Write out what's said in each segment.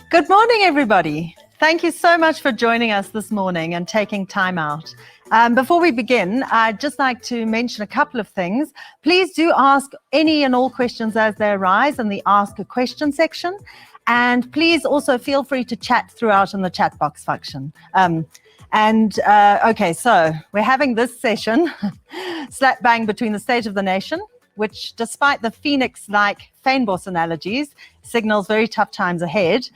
Good morning, everybody. Thank you so much for joining us this morning and taking time out. Before we begin, I'd just like to mention a couple of things. Please do ask any and all questions as they arise in the Ask a Question section. And please also feel free to chat throughout in the chat box function. Okay, so we're having this session slap bang between the state of the nation, which despite the phoenix-like Fynbos analogies, signals very tough times ahead.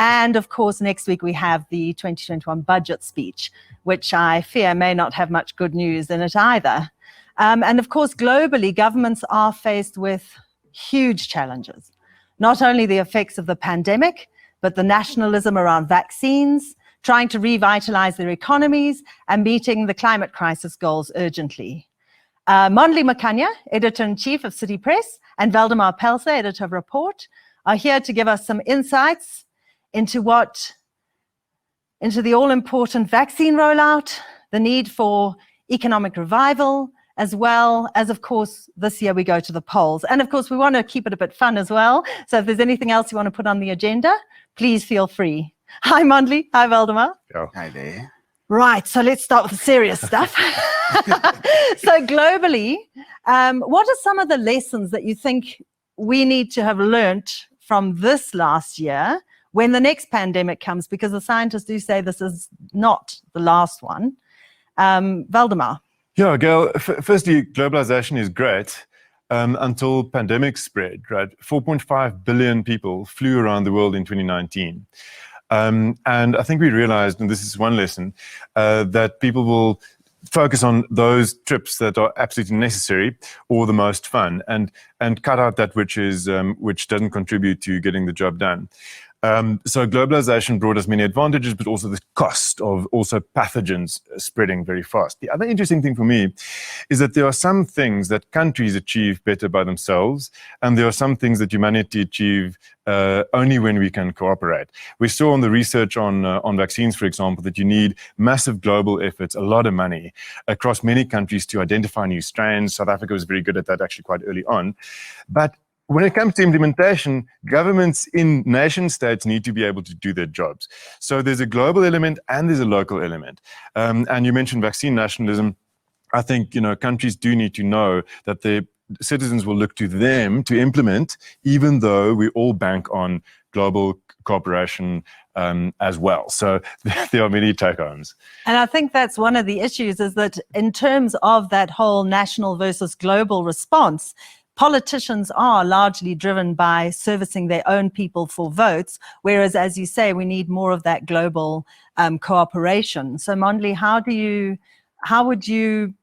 And of course, next week we have the 2021 budget speech, which I fear may not have much good news in it either. And of course, globally, governments are faced with huge challenges. Not only the effects of the pandemic, but the nationalism around vaccines, trying to revitalize their economies, and meeting the climate crisis goals urgently. Mondli Makanya, Editor-in-Chief of City Press, and Valdemar Pelser, Editor of Report, are here to give us some insights into the all-important vaccine rollout, the need for economic revival, as well as, of course, this year we go to the polls. And of course, we want to keep it a bit fun as well. So if there's anything else you want to put on the agenda, please feel free. Hi, Mondli. Hi, Valdemar. Oh. Hi there. Right, so let's start with the serious stuff. So globally, what are some of the lessons that you think we need to have learnt from this last year when the next pandemic comes? Because the scientists do say this is not the last one. Valdemar. Yeah, Gail, firstly, globalization is great until pandemic spread, right? 4.5 billion people flew around the world in 2019. And I think we realized, and this is one lesson, that people will focus on those trips that are absolutely necessary or the most fun, and cut out that which doesn't contribute to getting the job done. So globalization brought us many advantages, but also the cost of also pathogens spreading very fast. The other interesting thing for me is that there are some things that countries achieve better by themselves, and there are some things that humanity achieve only when we can cooperate. We saw on the research on vaccines, for example, that you need massive global efforts, a lot of money across many countries to identify new strains. South Africa was very good at that actually quite early on. But when it comes to implementation, governments in nation states need to be able to do their jobs. So there's a global element and there's a local element. And you mentioned vaccine nationalism. I think, countries do need to know that their citizens will look to them to implement, even though we all bank on global cooperation as well. So there are many take-homes. And I think that's one of the issues, is that in terms of that whole national versus global response, politicians are largely driven by servicing their own people for votes, whereas, as you say, we need more of that global cooperation. So, Mondli, how would you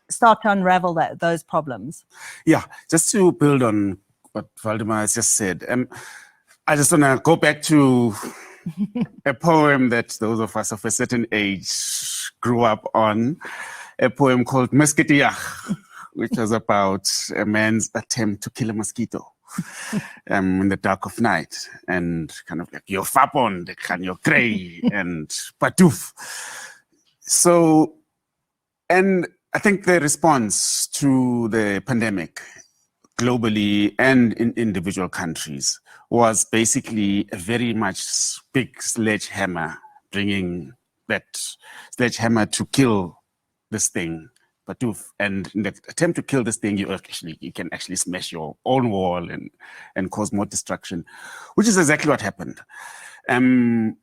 start to unravel those problems? Yeah, just to build on what Valdemar has just said, I just want to go back to a poem that those of us of a certain age grew up on, a poem called Mesketiach, which was about a man's attempt to kill a mosquito in the dark of night, and kind of like, you're fapon, you're gray, and patoof. So, and I think the response to the pandemic globally and in individual countries was basically a very much big sledgehammer, bringing that sledgehammer to kill this thing. And in the attempt to kill this thing, you can actually smash your own wall and cause more destruction, which is exactly what happened. And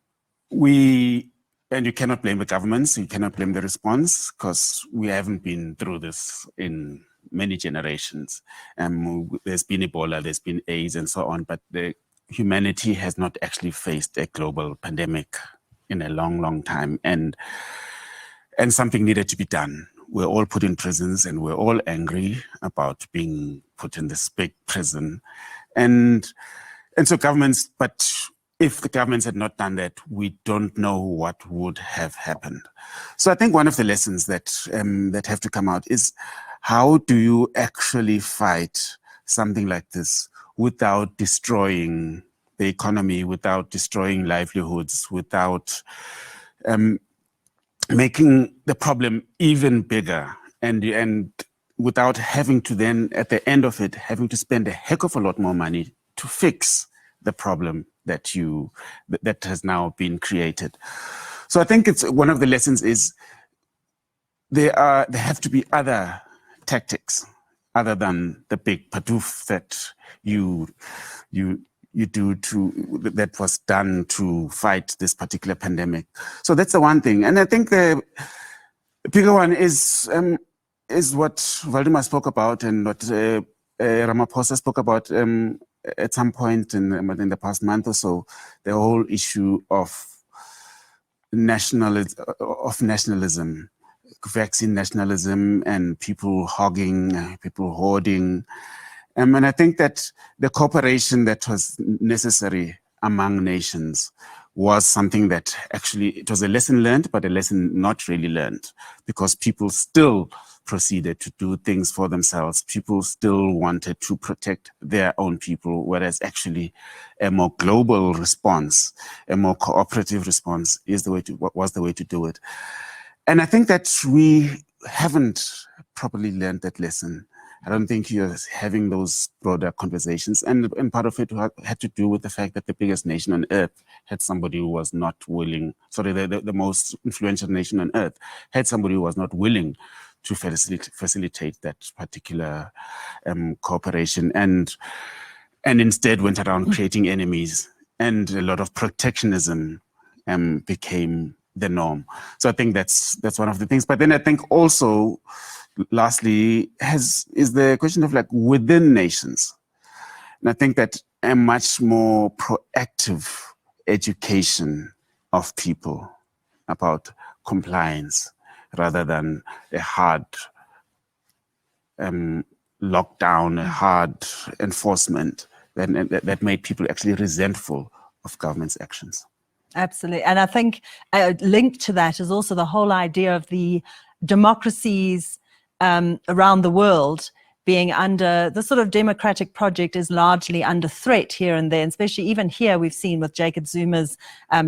you cannot blame the governments, you cannot blame the response, because we haven't been through this in many generations. There's been Ebola, there's been AIDS and so on, but humanity has not actually faced a global pandemic in a long, long time. And something needed to be done. We're all put in prisons and we're all angry about being put in this big prison. And so governments, but if the governments had not done that, we don't know what would have happened. So I think one of the lessons that have to come out is, how do you actually fight something like this without destroying the economy, without destroying livelihoods, without making the problem even bigger, and without having to then, at the end of it, having to spend a heck of a lot more money to fix the problem that that has now been created. So I think it's one of the lessons is there have to be other tactics other than the big padoof that you do that was done to fight this particular pandemic. So that's the one thing. And I think the bigger one is what Valdemar spoke about and what Ramaphosa spoke about at some point in the past month or so, the whole issue of nationalism, vaccine nationalism, and people hogging, people hoarding. And I think that the cooperation that was necessary among nations was something that actually, it was a lesson learned, but a lesson not really learned, because people still proceeded to do things for themselves. People still wanted to protect their own people, whereas actually a more global response, a more cooperative response was the way to do it. And I think that we haven't properly learned that lesson. I don't think you're having those broader conversations. And part of it had to do with the fact that the biggest nation on earth had somebody who was not willing, the most influential nation on earth had somebody who was not willing to facilitate that particular cooperation, and instead went around creating enemies, and a lot of protectionism became the norm. So I think that's one of the things. But then I think also, lastly, is the question of like within nations. And I think that a much more proactive education of people about compliance rather than a hard lockdown, a hard enforcement that made people actually resentful of government's actions. Absolutely. And I think linked to that is also the whole idea of the democracies around the world being under the sort of democratic project is largely under threat here and there, and especially even here we've seen with Jacob Zuma's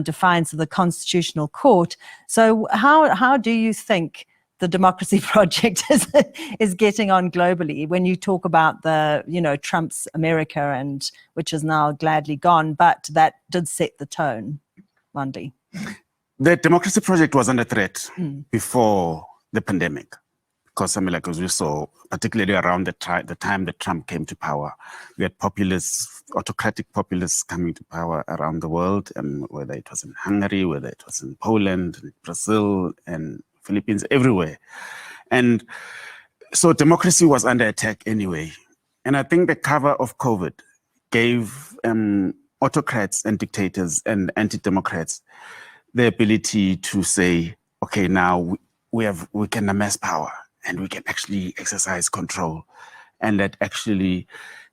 defiance of the Constitutional Court. So how do you think the democracy project is getting on globally when you talk about Trump's America, and which is now gladly gone, but that did set the tone, Mandy? The democracy project was under threat before the pandemic. Because as we saw, particularly around the time that Trump came to power, we had autocratic populists coming to power around the world, whether it was in Hungary, whether it was in Poland, Brazil, and Philippines, everywhere. And so democracy was under attack anyway. And I think the cover of COVID gave autocrats and dictators and anti-democrats the ability to say, okay, now we can amass power, and we can actually exercise control. And that actually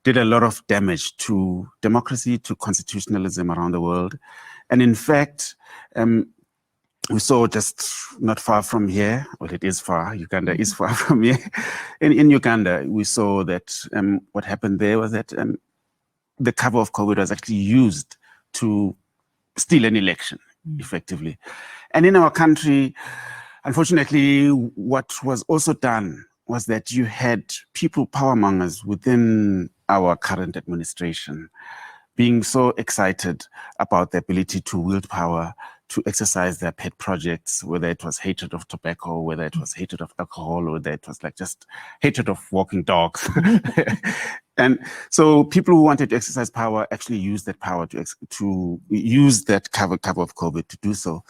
did a lot of damage to democracy, to constitutionalism around the world. And in fact, we saw just not far from here, well, it is far, Uganda is far from here. In Uganda, we saw that what happened there was that the cover of COVID was actually used to steal an election, effectively. And in our country, unfortunately, what was also done was that you had people, powermongers within our current administration, being so excited about the ability to wield power, to exercise their pet projects, whether it was hatred of tobacco, whether it was hatred of alcohol, or whether it was like just hatred of walking dogs. And so people who wanted to exercise power actually used that power to use that cover of COVID to do so.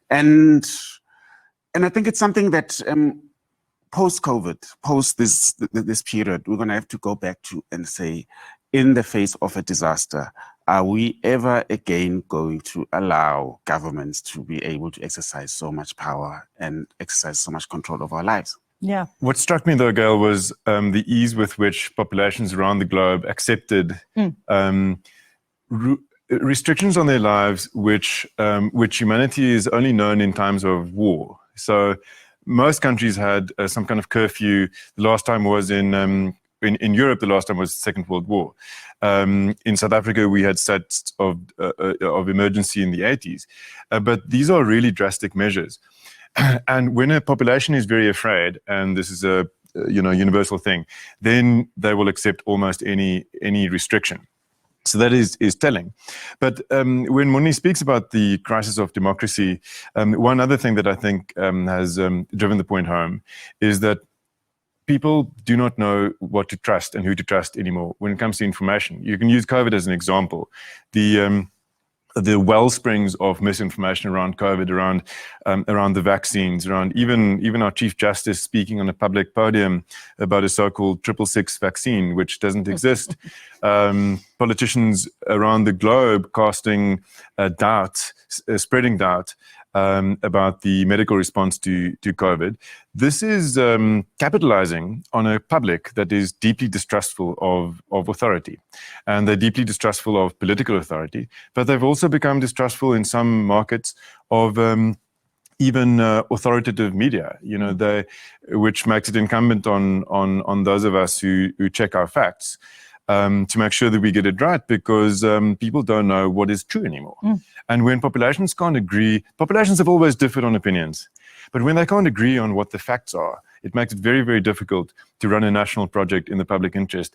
And I think it's something that post-COVID, post this period, we're going to have to go back to and say, in the face of a disaster, are we ever again going to allow governments to be able to exercise so much power and exercise so much control of our lives? Yeah. What struck me though, Gail, was the ease with which populations around the globe accepted restrictions on their lives, which humanity is only known in times of war. So most countries had some kind of curfew. The last time was in Europe, the last time was the Second World War. In South Africa, we had states of emergency in the 80s. But these are really drastic measures. And when a population is very afraid, and this is a universal thing, then they will accept almost any restriction. So that is telling. But when Moni speaks about the crisis of democracy, one other thing that I think has driven the point home is that people do not know what to trust and who to trust anymore when it comes to information. You can use COVID as an example. The well springs of misinformation around COVID, around the vaccines, around even our Chief Justice speaking on a public podium about a so-called 666 vaccine, which doesn't exist. Politicians around the globe casting doubt, spreading doubt about the medical response to COVID. This is capitalizing on a public that is deeply distrustful of authority. And they're deeply distrustful of political authority, but they've also become distrustful in some markets of even authoritative media, which makes it incumbent on those of us who check our facts to make sure that we get it right, because people don't know what is true anymore. And when populations can't agree, populations have always differed on opinions, but when they can't agree on what the facts are, it makes it very, very difficult to run a national project in the public interest,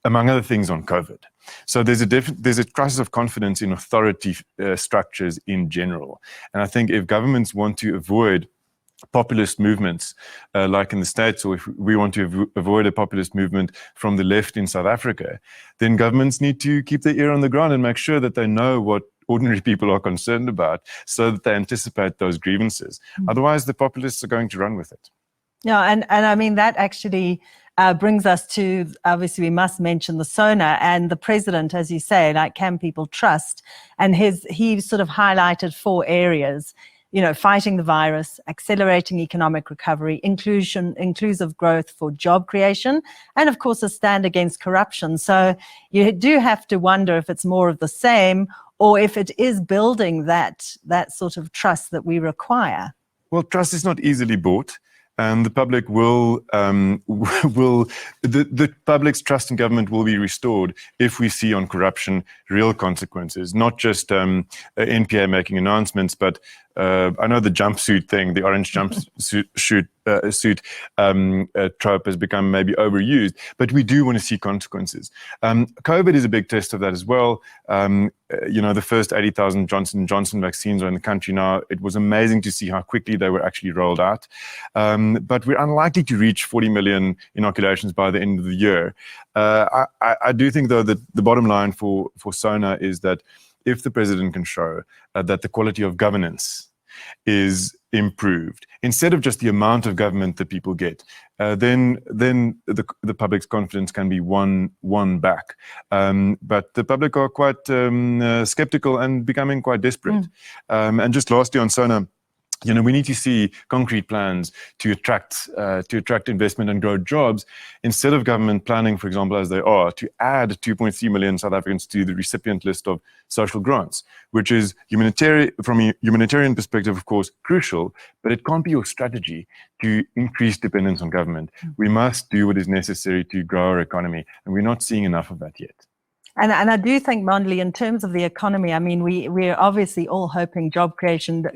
among other things on COVID. So there's a crisis of confidence in authority structures in general. And I think if governments want to avoid populist movements like in the States, or if we want to avoid a populist movement from the left in South Africa, then governments need to keep their ear on the ground and make sure that they know what ordinary people are concerned about so that they anticipate those grievances. Otherwise, the populists are going to run with it. Yeah, and I mean, that actually brings us to, obviously, we must mention the SONA and the president, as you say, like, can people trust? And he sort of highlighted 4 areas. Fighting the virus, accelerating economic recovery, inclusive growth for job creation, and of course a stand against corruption. So you do have to wonder if it's more of the same, or if it is building that sort of trust that we require. Well, trust is not easily bought. And the public the public's trust in government will be restored if we see on corruption real consequences, not just NPA making announcements, but I know the jumpsuit thing, the orange jumpsuit trope has become maybe overused, but we do want to see consequences. COVID is a big test of that as well. The first 80,000 Johnson & Johnson vaccines are in the country now. It was amazing to see how quickly they were actually rolled out. But we're unlikely to reach 40 million inoculations by the end of the year. I do think, though, that the bottom line for SONA is that if the president can show that the quality of governance is improved, instead of just the amount of government that people get, then the public's confidence can be won back. But the public are quite skeptical and becoming quite desperate. And just lastly on SONA, we need to see concrete plans to attract investment and grow jobs, instead of government planning, for example, as they are, to add 2.3 million South Africans to the recipient list of social grants, which is from a humanitarian perspective, of course, crucial, but it can't be your strategy to increase dependence on government. We must do what is necessary to grow our economy, and we're not seeing enough of that yet. And I do think, Mondli, in terms of the economy, I mean, we're obviously all hoping job creation,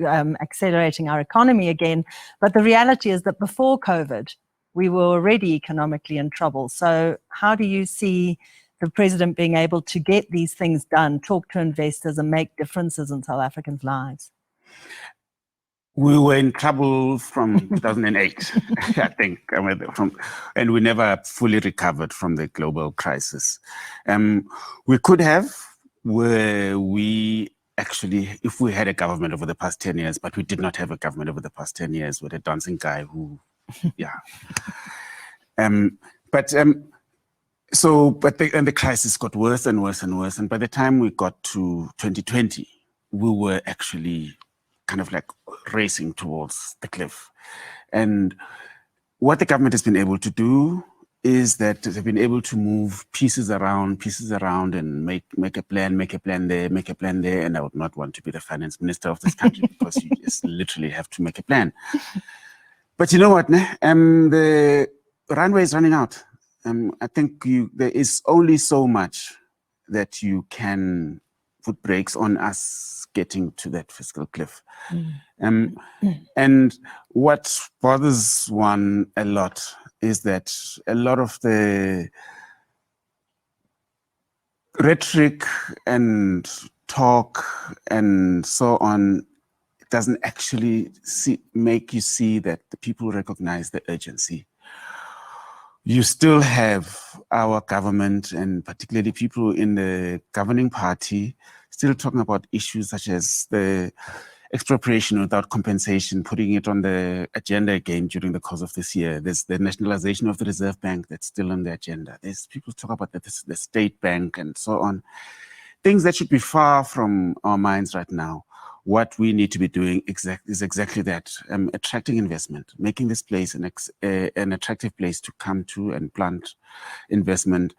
accelerating our economy again. But the reality is that before COVID, we were already economically in trouble. So how do you see the president being able to get these things done, talk to investors and make differences in South Africans' lives? We were in trouble from 2008, I think, and we never fully recovered from the global crisis. We could have, where we actually, if we had a government over the past 10 years, but we did not have a government over the past 10 years with a dancing guy who, yeah. But the crisis got worse and worse and worse. And by the time we got to 2020, we were actually kind of like racing towards the cliff. And what the government has been able to do is that they've been able to move pieces around and make a plan there. And I would not want to be the finance minister of this country because you just literally have to make a plan. But you know what? The runway is running out. I think there is only so much that you can put brakes on us getting to that fiscal cliff. And what bothers one a lot is that a lot of the rhetoric and talk and so on doesn't actually make you see that the people recognize the urgency. You still have our government, and particularly people in the governing party, still talking about issues such as the expropriation without compensation, putting it on the agenda again during the course of this year. There's the nationalization of the Reserve Bank that's still on the agenda. There's people talk about the state bank and so on. Things that should be far from our minds right now. What we need to be doing is exactly that, attracting investment, making this place an attractive place to come to and plant investment.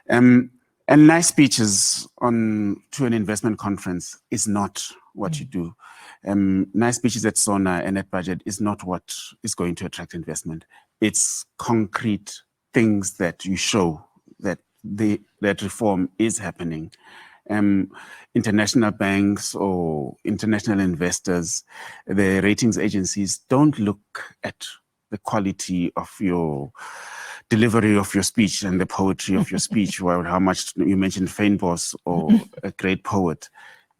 And nice speeches to an investment conference is not what you do. Nice speeches at SONA and at budget is not what is going to attract investment. It's concrete things that you show that that reform is happening. International banks or international investors, the ratings agencies don't look at the quality of your delivery of your speech and the poetry of your speech, or how much you mentioned Fynbos or a great poet.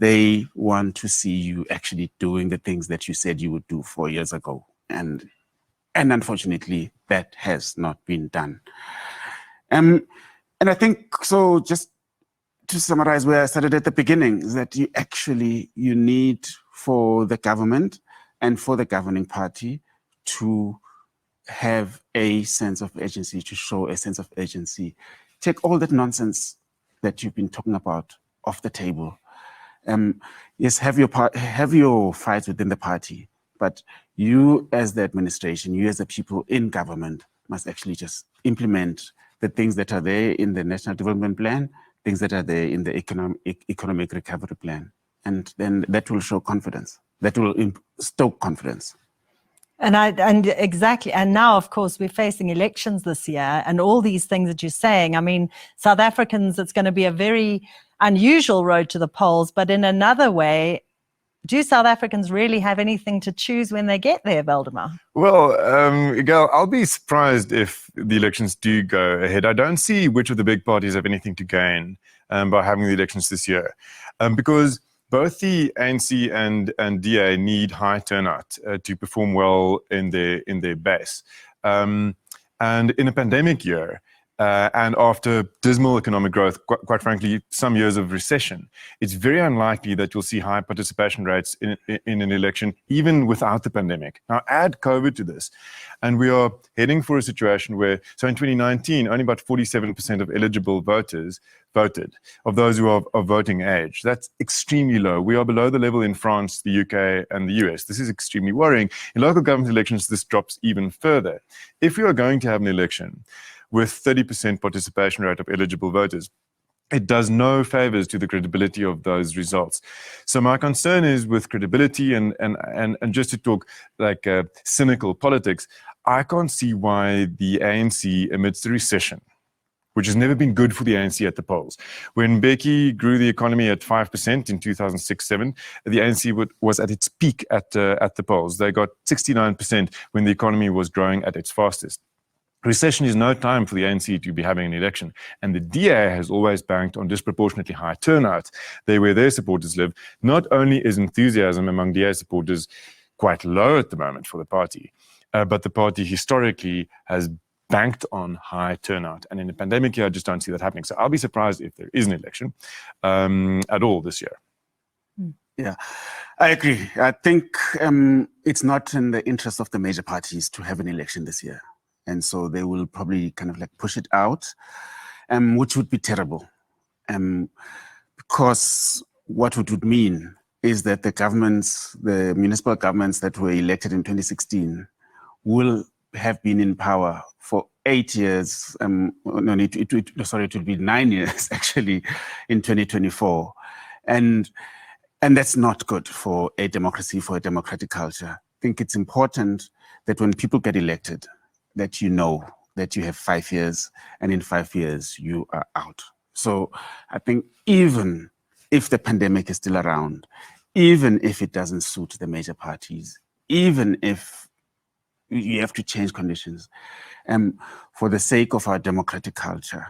They want to see you actually doing the things that you said you would do 4 years ago. And unfortunately, that has not been done. And I think, so just to summarize where I started at the beginning, is that you need for the government and for the governing party to have a sense of urgency, to show a sense of urgency. Take all that nonsense that you've been talking about off the table. Yes, have your fights within the party, but you as the administration, you as the people in government must actually just implement the things that are there in the National Development Plan, things that are there in the economic recovery plan. And then that will show confidence. That will stoke confidence. And exactly. And now, of course, we're facing elections this year and all these things that you're saying. I mean, South Africans, it's going to be a very unusual road to the polls, but in another way, do South Africans really have anything to choose when they get there, Valdemar? Well, Gail, I'll be surprised if the elections do go ahead. I don't see which of the big parties have anything to gain by having the elections this year, because both the ANC and DA need high turnout to perform well in their base. And in a pandemic year, and after dismal economic growth, quite frankly, some years of recession, it's very unlikely that you'll see high participation rates in an election, even without the pandemic. Now, add COVID to this, and we are heading for a situation where, so in 2019, only about 47% of eligible voters voted, of those who are of voting age. That's extremely low. We are below the level in France, the UK, and the US. This is extremely worrying. In local government elections, this drops even further. If we are going to have an election with 30% participation rate of eligible voters, it does no favors to the credibility of those results. So my concern is with credibility and just to talk like cynical politics, I can't see why the ANC, amidst the recession, which has never been good for the ANC at the polls. When Mbeki grew the economy at 5% in 2006-07, the ANC was at its peak at the polls. They got 69% when the economy was growing at its fastest. Recession is no time for the ANC to be having an election. And the DA has always banked on disproportionately high turnout there where their supporters live. Not only is enthusiasm among DA supporters quite low at the moment for the party, but the party historically has banked on high turnout. And in the pandemic year, I just don't see that happening. So I'll be surprised if there is an election at all this year. Yeah, I agree. I think it's not in the interest of the major parties to have an election this year. And so they will probably kind of like push it out, which would be terrible. Because what it would mean is that the municipal governments that were elected in 2016 will have been in power for 8 years. It would be 9 years actually in 2024. And that's not good for a democracy, for a democratic culture. I think it's important that when people get elected, that you know that you have 5 years, and in 5 years you are out. So I think even if the pandemic is still around, even if it doesn't suit the major parties, even if you have to change conditions, for the sake of our democratic culture,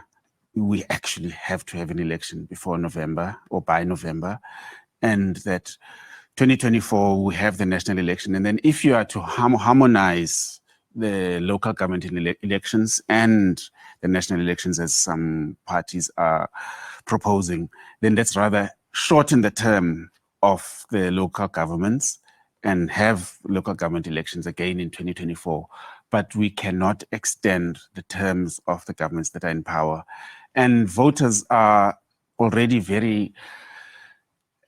we actually have to have an election before November or by November, and that 2024 we have the national election. And then if you are to harmonize the local government elections and the national elections, as some parties are proposing, then that's rather shorten the term of the local governments and have local government elections again in 2024. But we cannot extend the terms of the governments that are in power. And voters are already very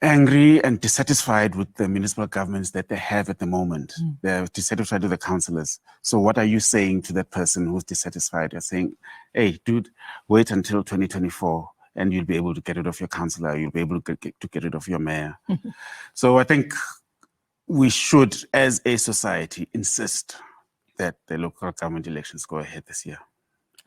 angry and dissatisfied with the municipal governments that they have at the moment. They're dissatisfied with the councillors. So what are you saying to that person who's dissatisfied? You're saying, hey, dude, wait until 2024 and you'll be able to get rid of your councillor, you'll be able to get rid of your mayor. So I think we should, as a society, insist that the local government elections go ahead this year.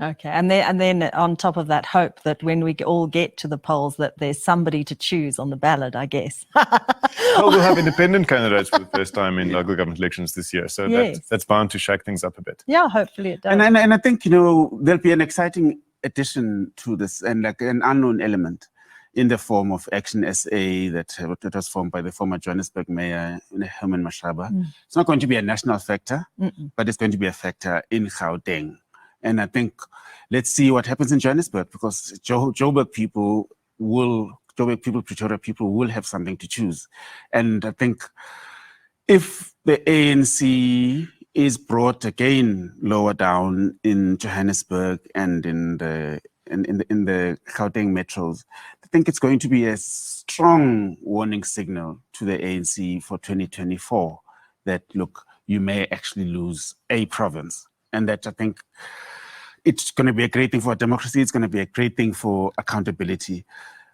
Okay, and then on top of that, hope that when we all get to the polls that there's somebody to choose on the ballot, I guess. Well, we'll have independent candidates for the first time in local government elections this year, so Yes. that's bound to shake things up a bit. Yeah, hopefully it does. And I think, there'll be an exciting addition to this, and like an unknown element in the form of Action SA that was formed by the former Johannesburg mayor, Herman Mashaba. It's not going to be a national factor, but it's going to be a factor in Gauteng. And I think, let's see what happens in Johannesburg, because Joburg people, Pretoria people will have something to choose. And I think if the ANC is brought again lower down in Johannesburg and in the Gauteng metros, I think it's going to be a strong warning signal to the ANC for 2024 that, look, you may actually lose a province. And that, I think, it's going to be a great thing for democracy. It's going to be a great thing for accountability.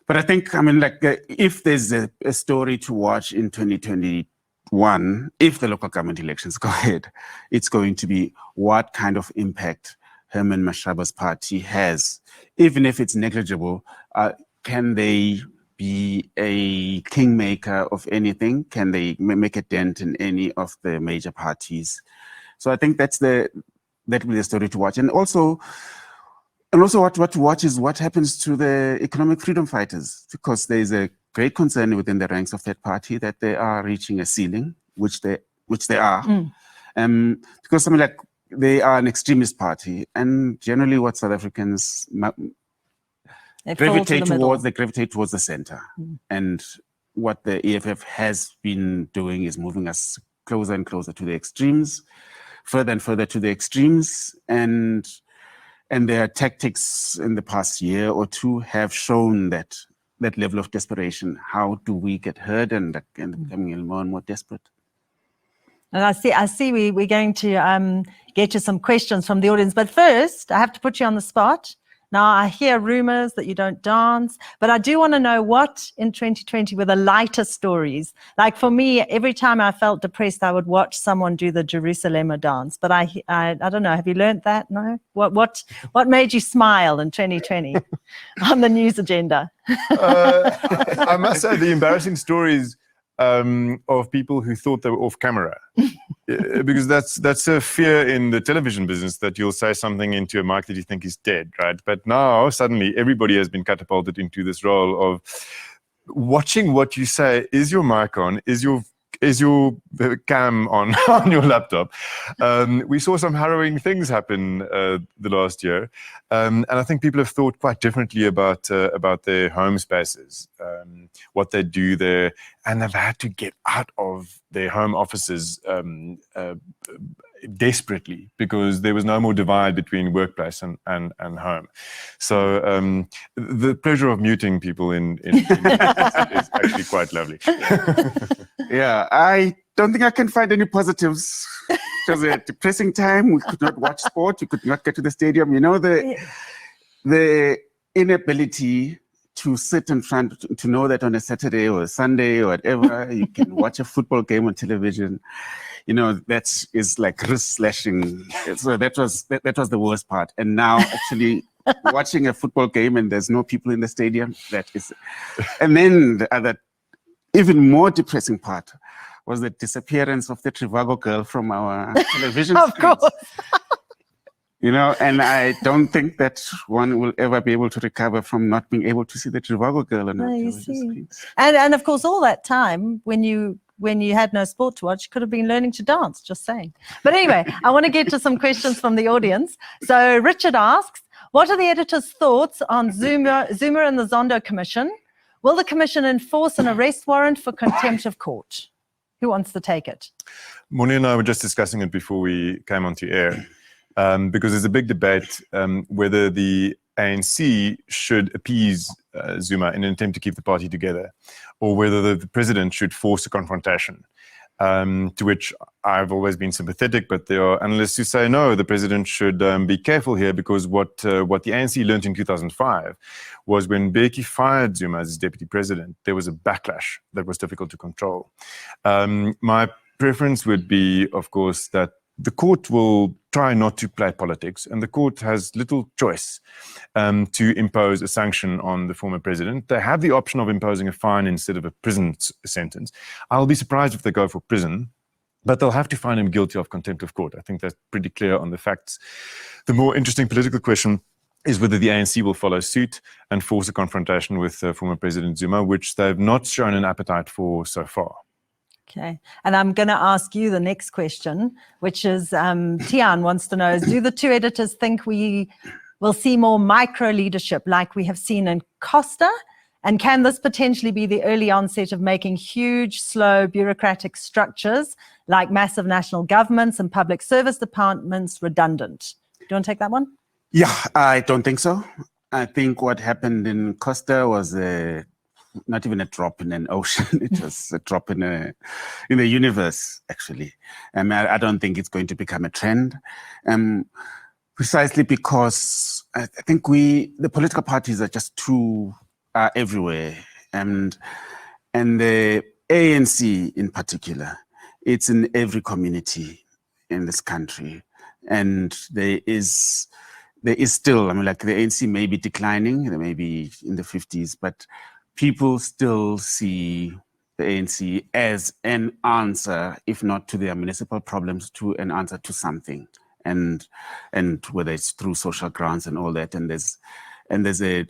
But I think, if there's a story to watch in 2021, if the local government elections go ahead, it's going to be what kind of impact Herman Mashaba's party has. Even if it's negligible, can they be a kingmaker of anything? Can they make a dent in any of the major parties? So I think that will be the story to watch. And also what to watch is what happens to the economic freedom fighters, because there is a great concern within the ranks of that party that they are reaching a ceiling, which they are. Because they are an extremist party, and generally what South Africans gravitate towards the center. And what the EFF has been doing is moving us closer and closer to the extremes, further and further to the extremes, and their tactics in the past year or two have shown that level of desperation. How do we get heard and becoming more and more desperate? And I see we're going to get you some questions from the audience, but first I have to put you on the spot. Now, I hear rumors that you don't dance, but I do want to know what in 2020 were the lighter stories. Like for me, every time I felt depressed, I would watch someone do the Jerusalem dance. But I don't know. Have you learned that? No. What made you smile in 2020 on the news agenda? I must say the embarrassing stories of people who thought they were off camera. Because that's a fear in the television business, that you'll say something into a mic that you think is dead, right? But now suddenly everybody has been catapulted into this role of watching what you say. Is your mic on? Is your cam on your laptop? We saw some harrowing things happen the last year, and I think people have thought quite differently about their home spaces, what they do there, and they've had to get out of their home offices desperately, because there was no more divide between workplace and home. So the pleasure of muting people in is actually quite lovely. Yeah, I don't think I can find any positives. It was a depressing time. We could not watch sport. You could not get to the stadium. The inability to sit in front, to know that on a Saturday or a Sunday or whatever, you can watch a football game on television. That is like wrist slashing. So that was the worst part. And now actually watching a football game and there's no people in the stadium, that is. And then the other, even more depressing part was the disappearance of the Trivago girl from our television Of screens. course. And I don't think that one will ever be able to recover from not being able to see the Trivago girl on No, our you television see. screens. And of course, all that time when you had no sport to watch, you could have been learning to dance, just saying. But anyway, I want to get to some questions from the audience. So Richard asks, what are the editor's thoughts on Zuma and the Zondo Commission? Will the commission enforce an arrest warrant for contempt of court? Who wants to take it? Moni and I were just discussing it before we came onto air, because there's a big debate whether the ANC should appease Zuma in an attempt to keep the party together, or whether the president should force a confrontation, to which I've always been sympathetic, but there are analysts who say no, the president should be careful here, because what the ANC learned in 2005 was when Beki fired Zuma as his deputy president, there was a backlash that was difficult to control. My preference would be, of course, that the court will try not to play politics, and the court has little choice to impose a sanction on the former president. They have the option of imposing a fine instead of a prison sentence. I'll be surprised if they go for prison, but they'll have to find him guilty of contempt of court. I think that's pretty clear on the facts. The more interesting political question is whether the ANC will follow suit and force a confrontation with former President Zuma, which they've not shown an appetite for so far. Okay, and I'm going to ask you the next question, which is Tian wants to know, is, do the two editors think we will see more micro leadership like we have seen in Costa? And can this potentially be the early onset of making huge, slow bureaucratic structures like massive national governments and public service departments redundant? Do you want to take that one? Yeah, I don't think so. I think what happened in Costa was not even a drop in an ocean. It was a drop in the universe, actually. I don't think it's going to become a trend, precisely because I think the political parties are just too everywhere, and the ANC in particular, it's in every community in this country, and there is still, like the ANC may be declining, they may be in the 50s, but people still see the ANC as an answer, if not to their municipal problems, to an answer to something, and whether it's through social grants and all that, and there's a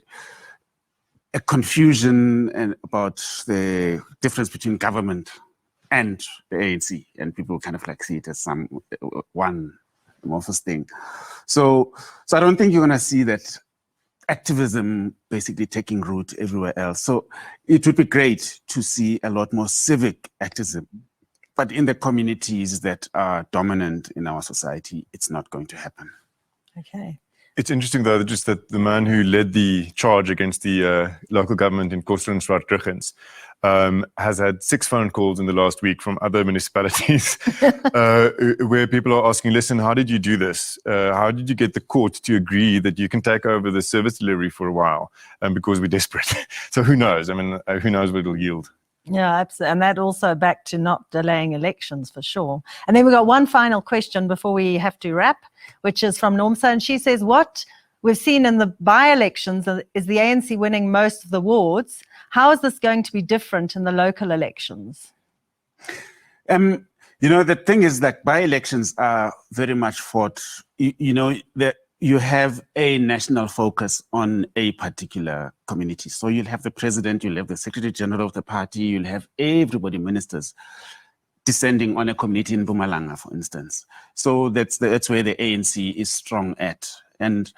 confusion about the difference between government and the ANC, and people kind of like see it as one amorphous thing. So I don't think you're going to see that activism basically taking root everywhere else. So it would be great to see a lot more civic activism, but in the communities that are dominant in our society, it's not going to happen. Okay. It's interesting, though, just that the man who led the charge against the local government in Koster and Swartkruggens has had 6 phone calls in the last week from other municipalities where people are asking, listen, how did you do this? How did you get the court to agree that you can take over the service delivery for a while? Because we're desperate. So who knows? Who knows what it'll yield? Yeah, absolutely. And that also back to not delaying elections for sure. And then we've got one final question before we have to wrap, which is from Normsa. And she says, what we've seen in the by-elections is the ANC winning most of the wards. How is this going to be different in the local elections? The thing is that by-elections are very much fought, that you have a national focus on a particular community. So you'll have the president, you'll have the secretary general of the party, you'll have everybody, ministers, descending on a community in Mpumalanga, for instance. So that's where the ANC is strong at. And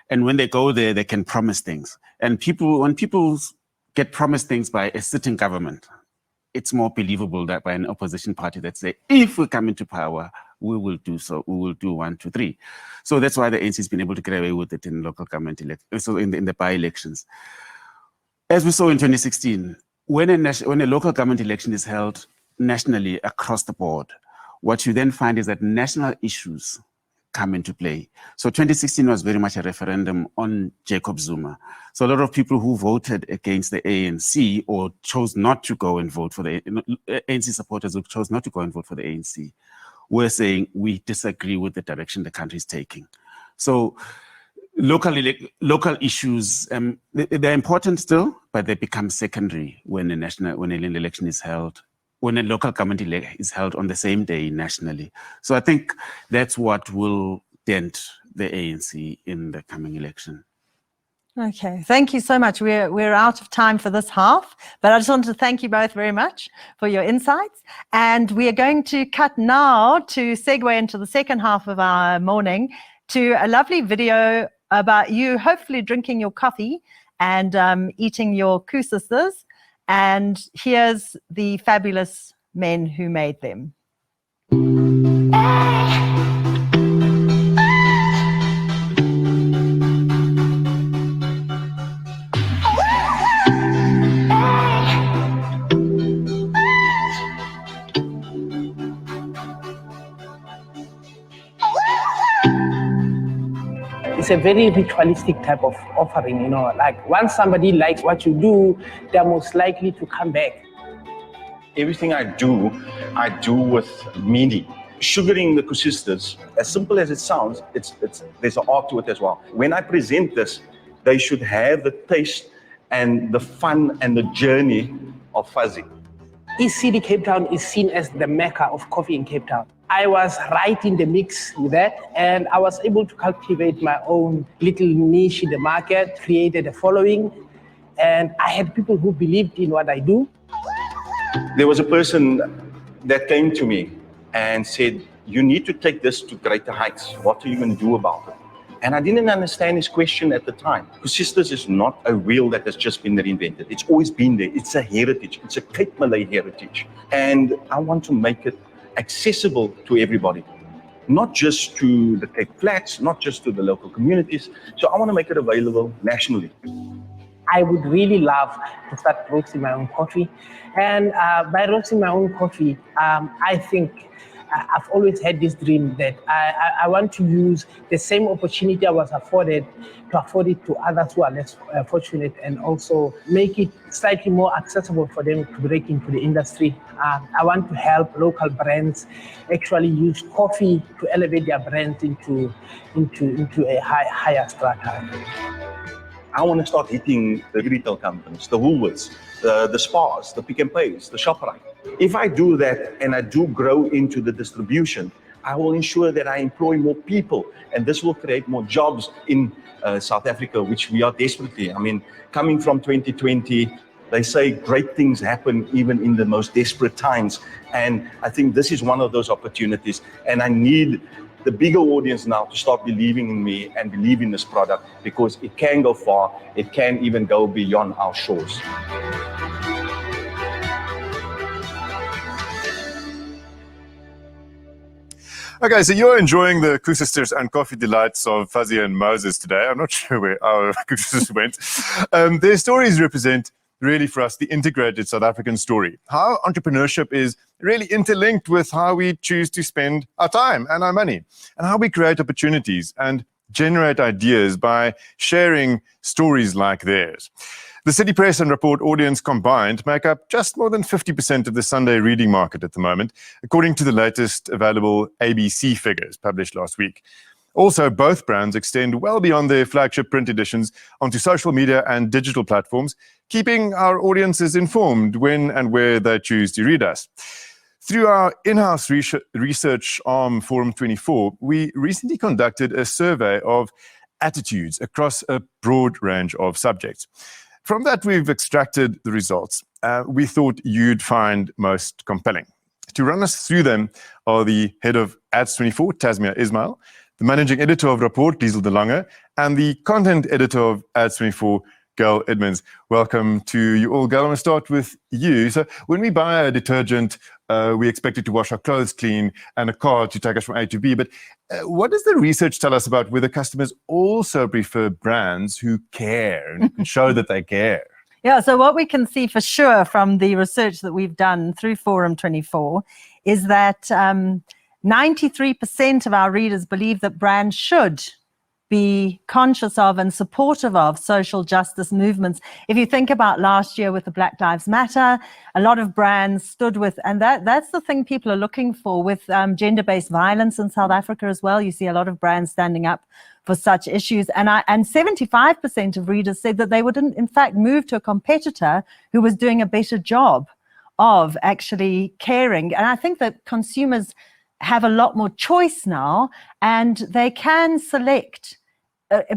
when they go there, they can promise things. And when people get promised things by a sitting government, it's more believable that by an opposition party that say, if we come into power, we will do so. We will do 1, 2, 3. So that's why the ANC has been able to get away with it in local government elections, so in the by-elections. As we saw in 2016, when a local government election is held nationally across the board, what you then find is that national issues come into play. So 2016 was very much a referendum on Jacob Zuma. So a lot of people who voted against the ANC or chose not to go and vote for the ANC supporters who chose not to go and vote for the ANC were saying, we disagree with the direction the country is taking. So local issues, they're important still, but they become secondary when an election is held, when a local government is held on the same day nationally. So I think that's what will dent the ANC in the coming election. Okay, thank you so much. We're out of time for this half, but I just wanted to thank you both very much for your insights. And we are going to cut now to segue into the second half of our morning to a lovely video about you hopefully drinking your coffee and eating your koesisters. And here's the fabulous men who made them. It's a very ritualistic type of offering, you know, like once somebody likes what you do, they're most likely to come back. Everything I do with meaning. Sugaring the koesisters, as simple as it sounds, there's an art to it as well. When I present this, they should have the taste and the fun and the journey of fuzzy. East City, Cape Town is seen as the mecca of coffee in Cape Town. I was right in the mix with that, and I was able to cultivate my own little niche in the market, created a following, and I had people who believed in what I do. There was a person that came to me and said, you need to take this to greater heights. What are you going to do about it? And I didn't understand his question at the time. Koesisters is not a wheel that has just been reinvented. It's always been there. It's a heritage. It's a Cape Malay heritage. And I want to make it accessible to everybody, not just to the Cape Flats, not just to the local communities. So I want to make it available nationally. I would really love to start roasting my own coffee. And by roasting my own coffee, I think I've always had this dream that I want to use the same opportunity I was afforded to afford it to others who are less fortunate, and also make it slightly more accessible for them to break into the industry. I want to help local brands actually use coffee to elevate their brands into a higher strata. I want to start hitting the retail companies, the Woolworths, the Spars, the Pick n Pays, the ShopRite. If I do that and I do grow into the distribution, I will ensure that I employ more people, and this will create more jobs in South Africa, which we are desperately. I mean, coming from 2020, they say great things happen even in the most desperate times. And I think this is one of those opportunities. And I need the bigger audience now to start believing in me and believe in this product, because it can go far. It can even go beyond our shores. Okay, so you're enjoying the koesisters and coffee delights of Fuzzy and Moses today. I'm not sure where our koesisters went. Their stories represent really for us the integrated South African story. How entrepreneurship is really interlinked with how we choose to spend our time and our money, and how we create opportunities and generate ideas by sharing stories like theirs. The City Press and Report audience combined make up just more than 50% of the Sunday reading market at the moment, according to the latest available ABC figures published last week. Also, both brands extend well beyond their flagship print editions onto social media and digital platforms, keeping our audiences informed when and where they choose to read us. Through our in-house research arm, Forum 24, we recently conducted a survey of attitudes across a broad range of subjects. From that, we've extracted the results we thought you'd find most compelling. To run us through them are the head of Ads 24, Tasmia Ismail, the managing editor of Report, Diesel de Lange, and the content editor of Ads 24, Gail Edmonds. Welcome to you all. Gail, I'm going to start with you. So when we buy a detergent, we expect it to wash our clothes clean and a car to take us from A to B. But what does the research tell us about whether customers also prefer brands who care and show that they care? Yeah, so what we can see for sure from the research that we've done through Forum 24 is that 93% of our readers believe that brands should be conscious of and supportive of social justice movements. If you think about last year with the Black Lives Matter, a lot of brands stood with, and that's the thing people are looking for with gender-based violence in South Africa as well. You see a lot of brands standing up for such issues. And 75% of readers said that they would in fact move to a competitor who was doing a better job of actually caring. And I think that consumers have a lot more choice now, and they can select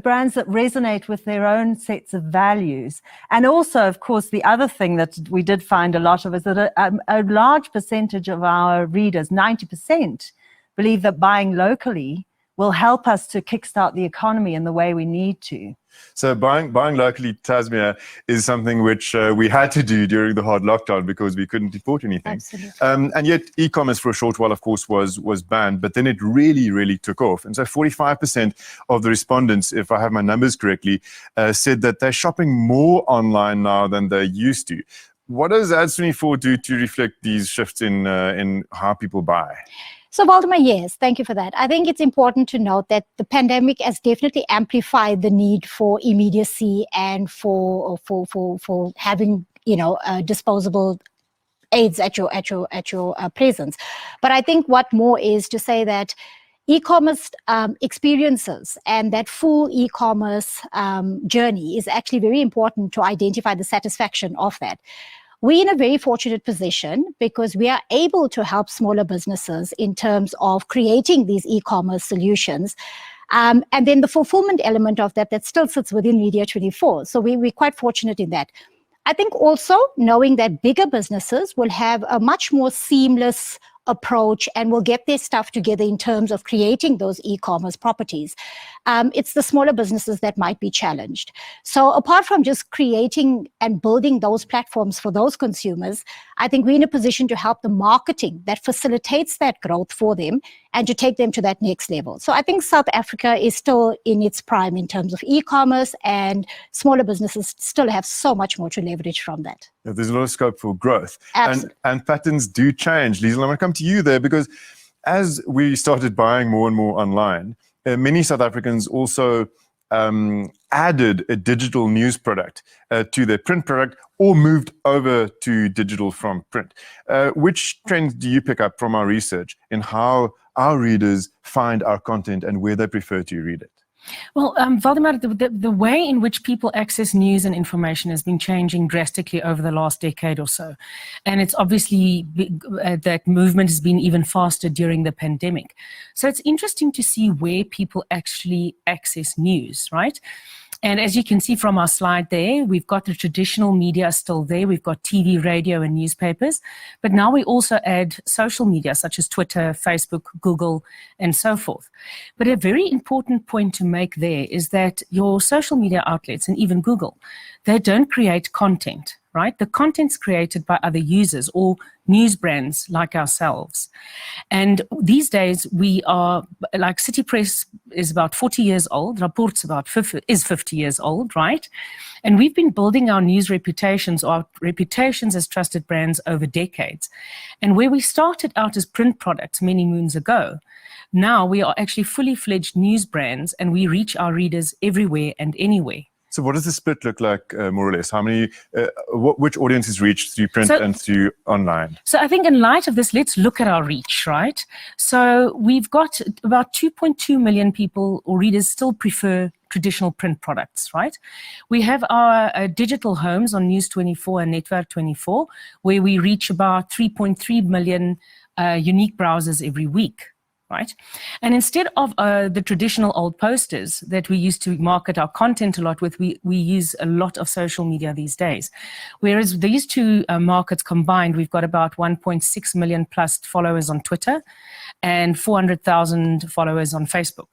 brands that resonate with their own sets of values. And also, of course, the other thing that we did find a lot of is that a large percentage of our readers, 90%, believe that buying locally will help us to kickstart the economy in the way we need to. So buying locally, Tasmia, is something which we had to do during the hard lockdown because we couldn't import anything. Absolutely. And yet e-commerce for a short while, of course, was banned, but then it really took off. And so 45% of the respondents, if I have my numbers correctly, said that they're shopping more online now than they used to. What does Ads24 do to reflect these shifts in how people buy? So, Valdemar, yes, thank you for that. I think it's important to note that the pandemic has definitely amplified the need for immediacy and for having, disposable aids at your presence. But I think what more is to say that e-commerce experiences and that full e-commerce journey is actually very important to identify the satisfaction of that. We're in a very fortunate position because we are able to help smaller businesses in terms of creating these e-commerce solutions. And then the fulfillment element of that still sits within Media24. So we're quite fortunate in that. I think also knowing that bigger businesses will have a much more seamless approach and will get their stuff together in terms of creating those e-commerce properties. It's the smaller businesses that might be challenged. So apart from just creating and building those platforms for those consumers, I think we're in a position to help the marketing that facilitates that growth for them and to take them to that next level. So I think South Africa is still in its prime in terms of e-commerce, and smaller businesses still have so much more to leverage from that. Yeah, there's a lot of scope for growth. Absolutely. And patterns do change. Liesl, I'm going to come to you there because as we started buying more and more online, many South Africans also added a digital news product to their print product or moved over to digital from print. Which trends do you pick up from our research in how our readers find our content and where they prefer to read it? Well, Valdemar, the way in which people access news and information has been changing drastically over the last decade or so. And it's obviously that movement has been even faster during the pandemic. So it's interesting to see where people actually access news, right? And as you can see from our slide there, we've got the traditional media still there. We've got TV, radio, and newspapers. But now we also add social media such as Twitter, Facebook, Google, and so forth. But a very important point to make there is that your social media outlets, and even Google, they don't create content, right? The content's created by other users or news brands like ourselves. And these days we are, like City Press is about 40 years old, Rapport's is 50 years old, right? And we've been building our news reputations, or our reputations as trusted brands over decades. And where we started out as print products many moons ago, now we are actually fully fledged news brands and we reach our readers everywhere and anywhere. So what does the split look like, more or less? How many, which audiences reach through print and through online? So I think in light of this, let's look at our reach, right? So we've got about 2.2 million people or readers still prefer traditional print products, right? We have our digital homes on News24 and Netwerk24, where we reach about 3.3 million unique browsers every week. Right? And instead of the traditional old posters that we used to market our content a lot with, we use a lot of social media these days. Whereas these two markets combined, we've got about 1.6 million plus followers on Twitter and 400,000 followers on Facebook.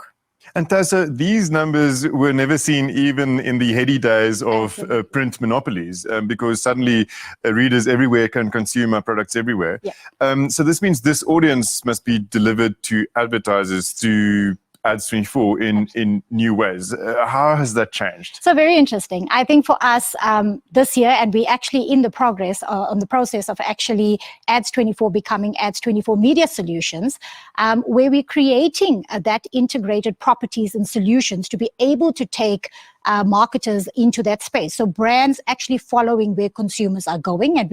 And Tessa, these numbers were never seen even in the heady days of print monopolies, because suddenly readers everywhere can consume our products everywhere. Yeah. So this means this audience must be delivered to advertisers through Ads24 in new ways. How has that changed? So very interesting. I think for us this year, and we actually in the process of actually Ads24 becoming Ads24 Media Solutions, where we're creating that integrated properties and solutions to be able to take marketers into that space. So brands actually following where consumers are going, and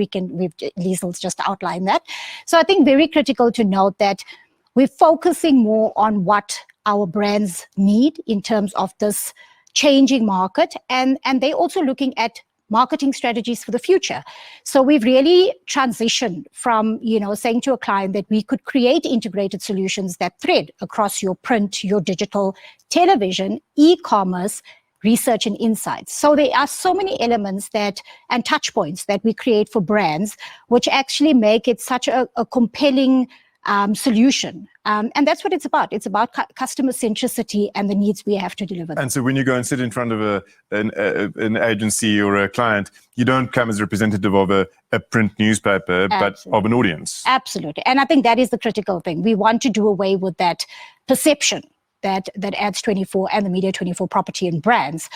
Liesel's just outlined that. So I think very critical to note that we're focusing more on what our brands need in terms of this changing market, and they're also looking at marketing strategies for the future. So we've really transitioned from, saying to a client that we could create integrated solutions that thread across your print, your digital, television, e-commerce, research and insights. So there are so many elements and touch points that we create for brands, which actually make it such a compelling solution. And that's what it's about. It's about customer centricity and the needs we have to deliver. And so when you go and sit in front of an agency or a client, you don't come as representative of a print newspaper, but of an audience. Absolutely. And I think that is the critical thing. We want to do away with that perception that Ads 24 and the Media 24 property and brands,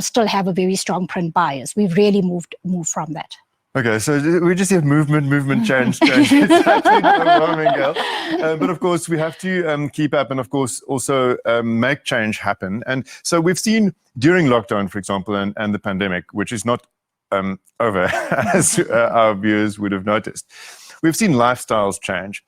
still have a very strong print bias. We've really moved from that. Okay, so we just have movement, change. It's absolutely overwhelming, Gail. But of course, we have to keep up and, of course, also make change happen. And so we've seen during lockdown, for example, and the pandemic, which is not over, as our viewers would have noticed, we've seen lifestyles change.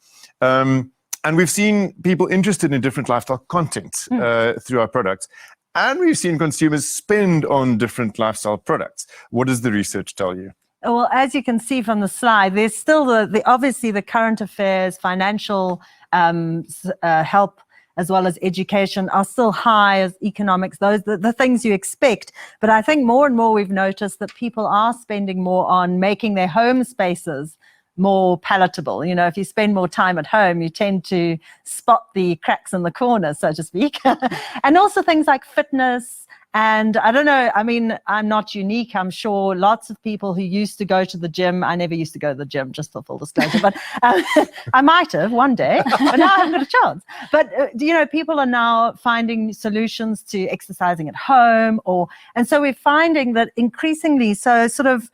And we've seen people interested in different lifestyle content through our products. And we've seen consumers spend on different lifestyle products. What does the research tell you? Well, as you can see from the slide, there's still obviously the current affairs, financial help, as well as education are still high as economics, those the things you expect. But I think more and more we've noticed that people are spending more on making their home spaces more palatable. If you spend more time at home, you tend to spot the cracks in the corners, so to speak. And also things like fitness. And I don't know, I'm not unique. I'm sure lots of people who used to go to the gym, I never used to go to the gym, just for full disclosure, but I might have one day, but now I haven't got a chance. But, people are now finding solutions to exercising at home, and so we're finding that increasingly, so sort of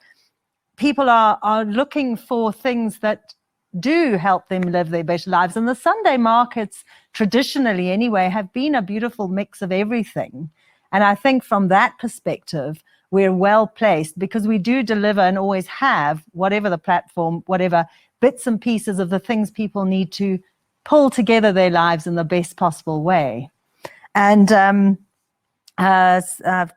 people are looking for things that do help them live their better lives. And the Sunday markets, traditionally anyway, have been a beautiful mix of everything. And I think from that perspective, we're well placed because we do deliver and always have, whatever the platform, whatever bits and pieces of the things people need to pull together their lives in the best possible way. And I've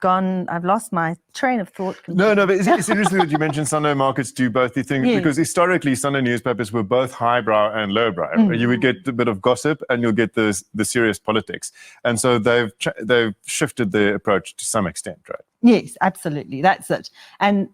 lost my train of thought. No, but it's interesting that you mentioned Sunday markets do both the things, because historically Sunday newspapers were both highbrow and lowbrow. You would get a bit of gossip and you'll get the serious politics. And so they've shifted their approach to some extent, right? Yes, absolutely. That's it. And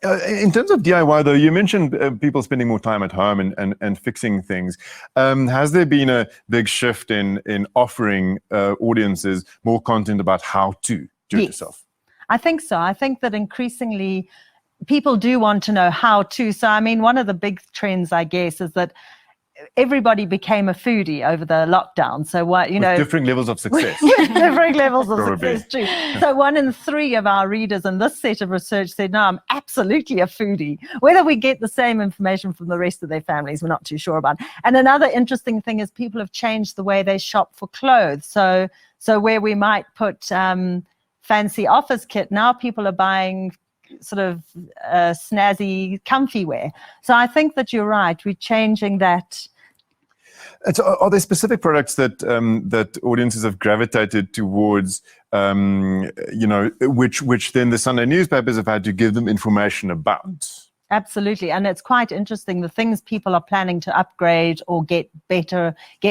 in terms of DIY, though, you mentioned people spending more time at home and fixing things. Has there been a big shift in offering audiences more content about how to do it yourself? I think so. I think that increasingly people do want to know how to. So, one of the big trends, I guess, is that everybody became a foodie over the lockdown. So what, with different levels of success. Different levels of success too. So 1 in 3 of our readers in this set of research said, no, I'm absolutely a foodie. Whether we get the same information from the rest of their families, we're not too sure about. And another interesting thing is people have changed the way they shop for clothes. So where we might put fancy office kit, now people are buying sort of snazzy comfy wear. So I think that you're right. We're changing that. And so are there specific products that audiences have gravitated towards, which then the Sunday newspapers have had to give them information about? Absolutely. And it's quite interesting. The things people are planning to upgrade or get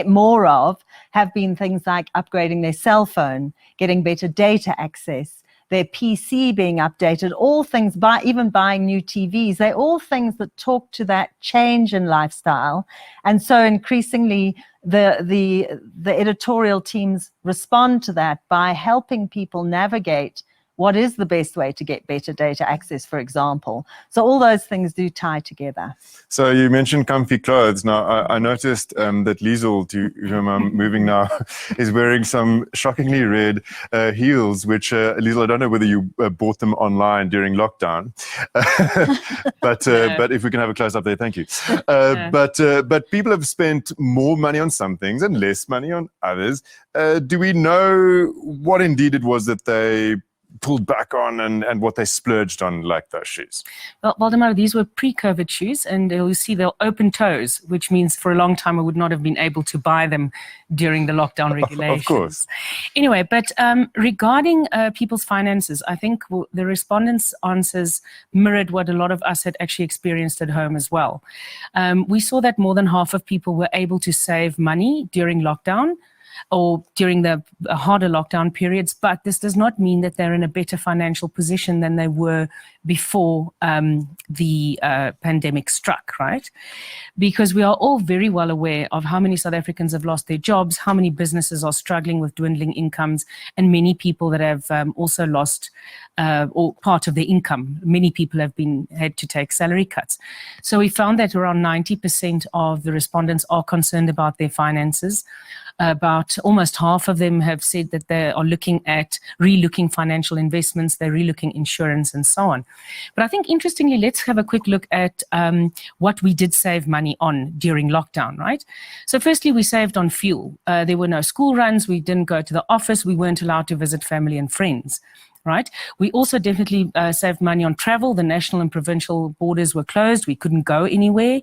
more of have been things like upgrading their cell phone, getting better data access, their PC being updated, all things, even buying new TVs. They're all things that talk to that change in lifestyle. And so increasingly, the editorial teams respond to that by helping people navigate what is the best way to get better data access, for example. So all those things do tie together. So you mentioned comfy clothes. Now, I noticed that Liesel, to whom I'm moving now, is wearing some shockingly red heels, which, Liesel, I don't know whether you bought them online during lockdown. but if we can have a close-up there, thank you. But people have spent more money on some things and less money on others. Do we know what indeed it was that they pulled back on and what they splurged on, like those shoes? Well, Waldemar, these were pre-COVID shoes, and you'll see they're open toes, which means for a long time I would not have been able to buy them during the lockdown regulations. Of course. Anyway, but regarding people's finances, I think the respondents' answers mirrored what a lot of us had actually experienced at home as well. We saw that more than half of people were able to save money during lockdown, or during the harder lockdown periods, but this does not mean that they're in a better financial position than they were before the pandemic struck, right? Because we are all very well aware of how many South Africans have lost their jobs, how many businesses are struggling with dwindling incomes, and many people that have also lost or part of their income. Many people have had to take salary cuts. So we found that around 90% of the respondents are concerned about their finances. About almost half of them have said that they are looking at relooking financial investments, they're relooking insurance and so on. But I think interestingly, let's have a quick look at what we did save money on during lockdown, right? So firstly, we saved on fuel. There were no school runs, we didn't go to the office, we weren't allowed to visit family and friends. Right. We also definitely saved money on travel. The national and provincial borders were closed. We couldn't go anywhere.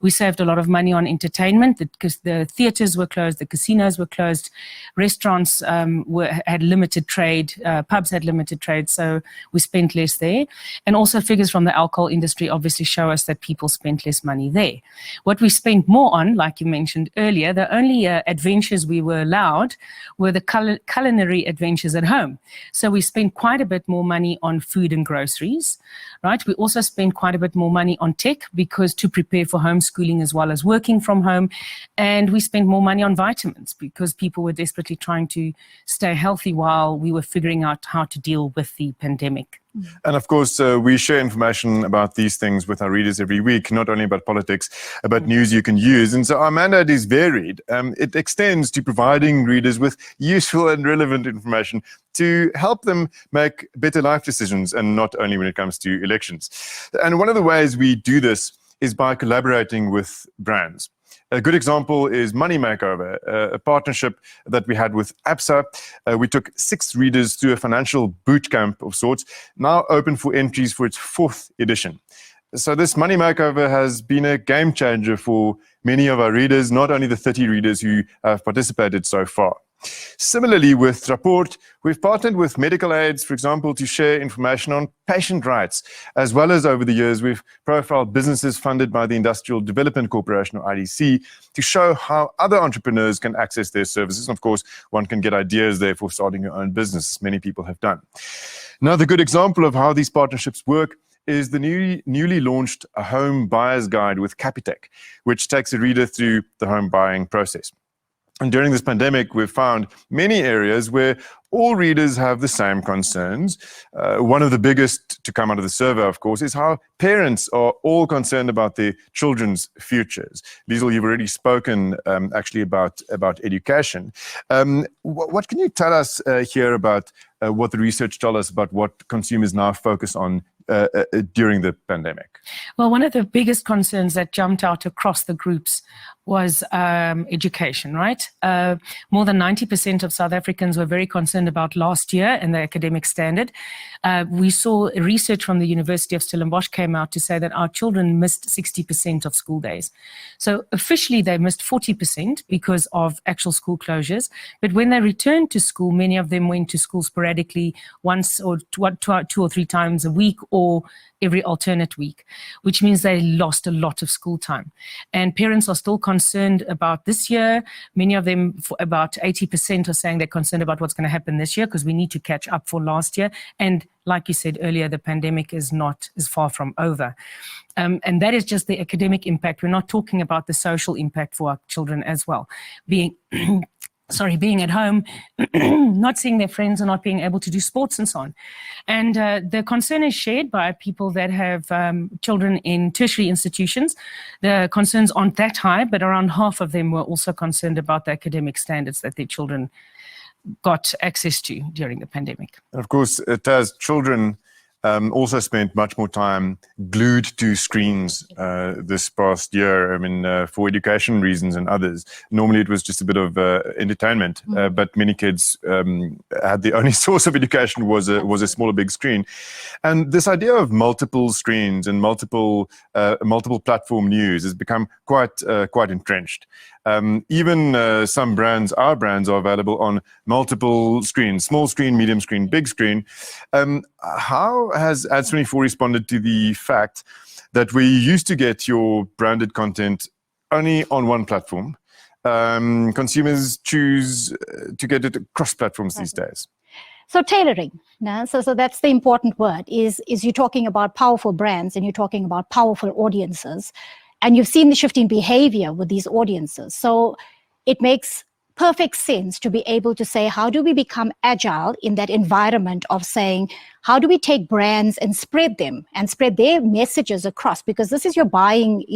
We saved a lot of money on entertainment because the theatres were closed, the casinos were closed, restaurants had limited trade, pubs had limited trade, so we spent less there. And also figures from the alcohol industry obviously show us that people spent less money there. What we spent more on, like you mentioned earlier, the only adventures we were allowed were the culinary adventures at home. So we spent quite a bit more money on food and groceries, right? We also spend quite a bit more money on tech because to prepare for homeschooling as well as working from home. And we spent more money on vitamins because people were desperately trying to stay healthy while we were figuring out how to deal with the pandemic. And of course, we share information about these things with our readers every week, not only about politics, but news you can use. And so our mandate is varied. It extends to providing readers with useful and relevant information to help them make better life decisions, and not only when it comes to elections. And one of the ways we do this is by collaborating with brands. A good example is Money Makeover, a partnership that we had with ABSA. We took 6 readers through a financial boot camp of sorts, now open for entries for its 4th edition. So this Money Makeover has been a game changer for many of our readers, not only the 30 readers who have participated so far. Similarly, with Rapport, we've partnered with medical aids, for example, to share information on patient rights, as well as over the years, we've profiled businesses funded by the Industrial Development Corporation, or IDC, to show how other entrepreneurs can access their services. And of course, one can get ideas there for starting your own business. Many people have done. Another good example of how these partnerships work is the newly launched A Home Buyer's Guide with Capitec, which takes a reader through the home buying process. And during this pandemic, we've found many areas where all readers have the same concerns. One of the biggest to come out of the survey, of course, is how parents are all concerned about their children's futures. Liesl, you've already spoken actually about education. What can you tell us here about what the research tells us about what consumers now focus on during the pandemic? Well, one of the biggest concerns that jumped out across the groups was education, right? More than 90% of South Africans were very concerned about last year and the academic standard. We saw research from the University of Stellenbosch came out to say that our children missed 60% of school days. So officially they missed 40% because of actual school closures. But when they returned to school, many of them went to school sporadically once or 2 or 3 times a week or every alternate week, which means they lost a lot of school time. And parents are still concerned about this year. Many of them, about 80%, are saying they're concerned about what's going to happen this year because we need to catch up for last year. And like you said earlier, the pandemic is far from over. And that is just the academic impact. We're not talking about the social impact for our children as well. Being at home, not seeing their friends and not being able to do sports and so on. And the concern is shared by people that have children in tertiary institutions. The concerns aren't that high, but around half of them were also concerned about the academic standards that their children got access to during the pandemic. And of course, it has children also spent much more time glued to screens this past year. I mean, for education reasons and others. Normally it was just a bit of entertainment, but many kids had the only source of education was a smaller big screen. And this idea of multiple screens and multiple platform news has become quite entrenched. Even some brands, our brands, are available on multiple screens: small screen, medium screen, big screen. How has Ads24 responded to the fact that we used to get your branded content only on one platform? Consumers choose to get it across platforms these days. So tailoring, so that's the important word, is you're talking about powerful brands and you're talking about powerful audiences. And you've seen the shifting behavior with these audiences. So it makes perfect sense to be able to say, how do we become agile in that environment of saying, how do we take brands and spread them and spread their messages across? Because this is your buying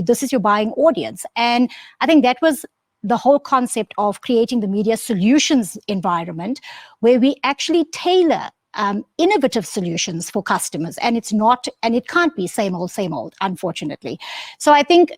audience. And I think that was the whole concept of creating the media solutions environment, where we actually tailor innovative solutions for customers, and it can't be same old, unfortunately. So I think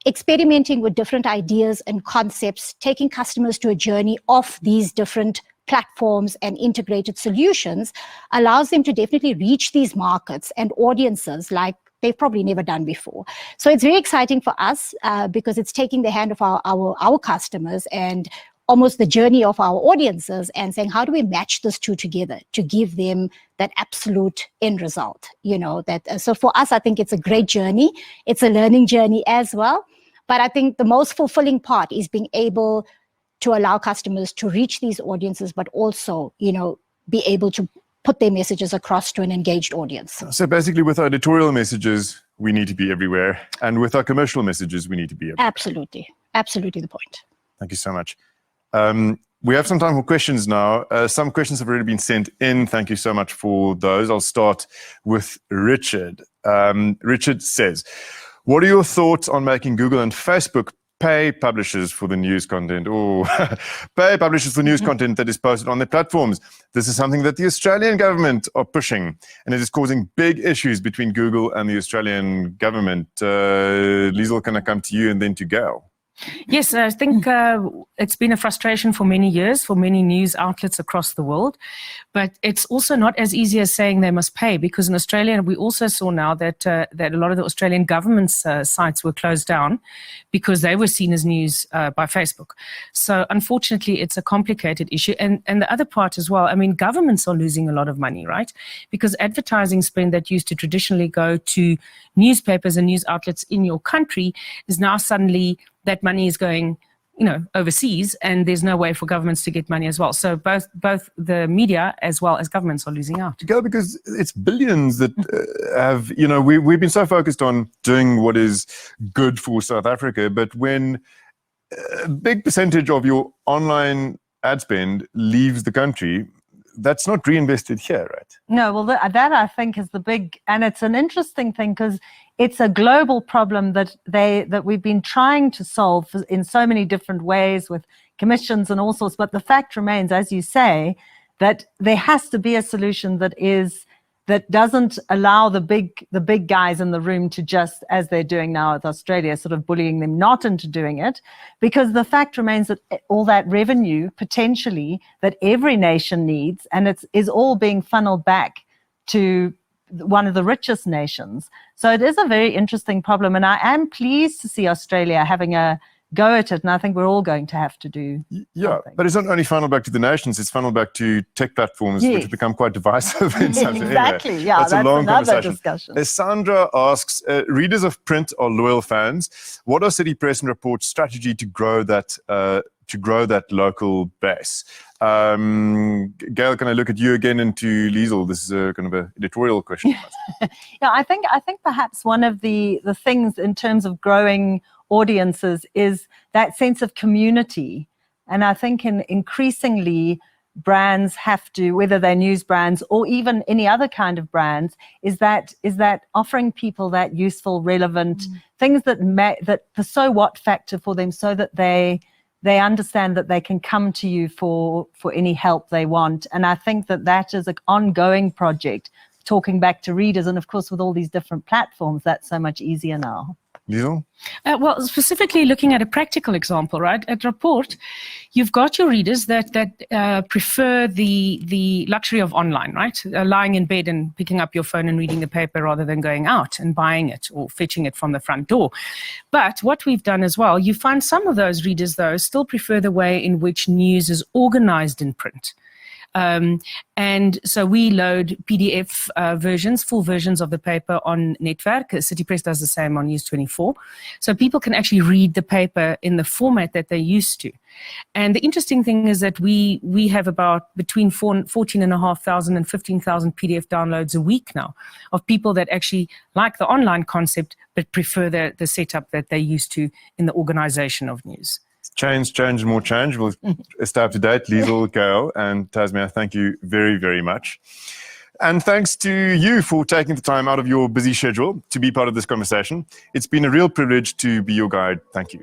experimenting with different ideas and concepts, taking customers to a journey of these different platforms and integrated solutions allows them to definitely reach these markets and audiences like they've probably never done before. So it's very exciting for us because it's taking the hand of our customers and almost the journey of our audiences and saying, how do we match those two together to give them that absolute end result? So for us, I think it's a great journey. It's a learning journey as well. But I think the most fulfilling part is being able to allow customers to reach these audiences, but also, be able to put their messages across to an engaged audience. So basically, with our editorial messages, we need to be everywhere. And with our commercial messages, we need to be everywhere. Absolutely. Absolutely the point. Thank you so much. We have some time for questions now. Some questions have already been sent in. Thank you so much for those. I'll start with Richard. Richard says, what are your thoughts on making Google and Facebook pay publishers for the news content, or pay publishers for news content that is posted on their platforms? This is something that the Australian government are pushing, and it is causing big issues between Google and the Australian government. Liesl, can I come to you and then to Gail? Yes, I think it's been a frustration for many years for many news outlets across the world, but it's also not as easy as saying they must pay, because in Australia we also saw now that a lot of the Australian government's sites were closed down because they were seen as news by Facebook. So unfortunately it's a complicated issue, and the other part as well, I mean, governments are losing a lot of money, right? Because advertising spend that used to traditionally go to newspapers and news outlets in your country is now suddenly that money is going, overseas, and there's no way for governments to get money as well. So both the media as well as governments are losing out. Because it's billions that have, we've been so focused on doing what is good for South Africa, but when a big percentage of your online ad spend leaves the country, that's not reinvested here, right? No, well, that I think is the big, and it's an interesting thing because it's a global problem that we've been trying to solve in so many different ways with commissions and all sorts. But the fact remains, as you say, that there has to be a solution that doesn't allow the big guys in the room to just, as they're doing now with Australia, sort of bullying them not into doing it, because the fact remains that all that revenue potentially that every nation needs, and is all being funneled back to one of the richest nations. So it is a very interesting problem, and I am pleased to see Australia having a go at it, and I think we're all going to have to do something. But it's not only funneled back to the nations, it's funneled back to tech platforms, which have become quite divisive in some Exactly, anyway, yeah, that's a long another conversation. discussion. Sandra asks, readers of print are loyal fans. What are City Press and Report's strategy to grow that local base? Gail, can I look at you again, and to Liesl? This is a kind of an editorial question. Yeah, I think perhaps one of the things in terms of growing audiences is that sense of community. And I think increasingly brands have to, whether they're news brands or even any other kind of brands, is that offering people that useful, relevant things that the so what factor for them, so that they understand that they can come to you for any help they want. And I think that is an ongoing project talking back to readers. And of course, with all these different platforms, that's so much easier now. Liesl? Well, specifically looking at a practical example, right? At Rapport, you've got your readers that prefer the luxury of online, right? Lying in bed and picking up your phone and reading the paper rather than going out and buying it or fetching it from the front door. But what we've done as well, you find some of those readers, though, still prefer the way in which news is organized in print. And so we load PDF versions, full versions of the paper on Netwerk. City Press does the same on News24. So people can actually read the paper in the format that they're used to. And the interesting thing is that we have about between 14,500 and 15,000 PDF downloads a week now of people that actually like the online concept but prefer the setup that they're used to in the organization of news. Change, more change. We'll stay up to date. Liesl, Gail, and Tasmia, thank you very, very much. And thanks to you for taking the time out of your busy schedule to be part of this conversation. It's been a real privilege to be your guide. Thank you.